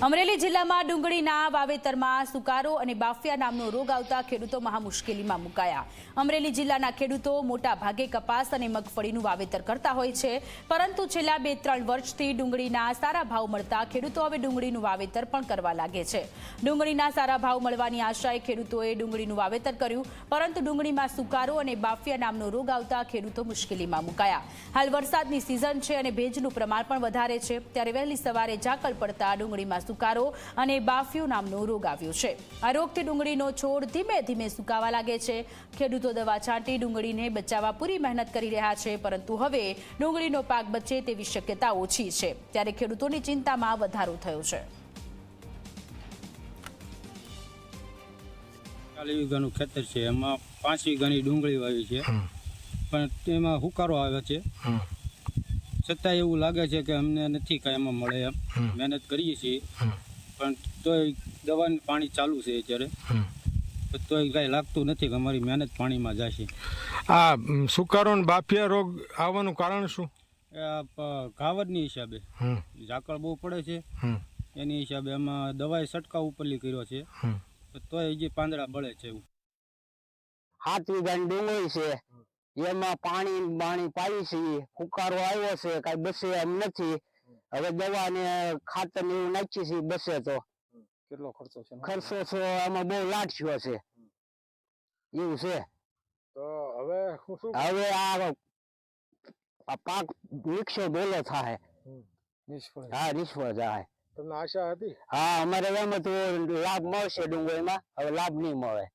અમરેલી જિલ્લામાં ડુંગળીના વાવેતરમાં સુકારો અને બાફિયા નામનો રોગ આવતા ખેડૂતો મહા મુશ્કેલીમાં મુકાયા। અમરેલી જિલ્લાના ખેડૂતો મોટા ભાગે કપાસ અને મગફળીનું વાવેતર કરતા હોય છે, પરંતુ છેલ્લા 2-3 વર્ષથી ડુંગળીના સારા ભાવ મળતા ખેડૂતો હવે ડુંગળીનું વાવેતર પણ કરવા લાગે છે। ડુંગળીના સારા ભાવ મળવાની આશાએ ખેડૂતોએ ડુંગળીનું વાવેતર કર્યું, પરંતુ ડુંગળીમાં સુકારો અને બાફિયા નામનો રોગ આવતા ખેડૂતો મુશ્કેલીમાં મુકાયા। હાલ વરસાદની સિઝન છે અને ભેજનું પ્રમાણ પણ વધારે છે, ત્યારે વહેલી સવારે ઝાકળ પડતા ડુંગળીમાં સુકારો અને બાફિયો નામનો રોગ આવ્યો છે। આ રોગથી ડુંગળીનો છોડ ધીમે ધીમે સુકાવા લાગે છે। ખેડૂતો દવા છાંટી ડુંગળીને બચાવવા પૂરી મહેનત કરી રહ્યા છે, પરંતુ હવે ડુંગળીનો પાક બચે તેવી શક્યતા ઓછી છે, ત્યારે ખેડૂતોની ચિંતામાં વધારો થયો છે। 40 વીઘાનું ખેતર છે, એમાં 5 વીઘાની ડુંગળી વાવી છે, પણ તેમાં હુકારો આવે છે। છતાં એવું લાગે છે કે અમને નથી કાંઈ એમાં મળે એમ, મહેનત કરીએ છીએ, પણ તોય દવાનું પાણી ચાલુ છે અત્યારે, તોય કાંઈ લાગતું નથી કે અમારી મહેનત પાણીમાં જશે। આ સુકારો અને બાફિયા રોગ આવવાનું કારણ શું? કાવડની હિસાબે ઝાકળ બહુ પડે છે, એની હિસાબે એમાં દવાએ છંટકાવ ઉપરલી કર્યો છે, તોય જે પાંદડા બળે છે। એવું 7 વીઘાની ડુંગળી છે, એમાં પાણી પાઈ છે, ફુકારો આવ્યો છે, કઈ બસે એમ નથી। હવે દવા ને ખાતર ને એવું નાખી છે, બસે તો કેટલો ખર્ચો છે? ખર્ચો છે આમાં બહુ લાટ થયો છે, એવું છે। તો હવે હવે આ પાક વિકસો બોલો થાય, હા નિષ્ફળ જાય। તમને આશા હતી? હા, અમારે એમ હતું લાભ મળશે ડુંગળીમાં, હવે લાભ નહીં મળે।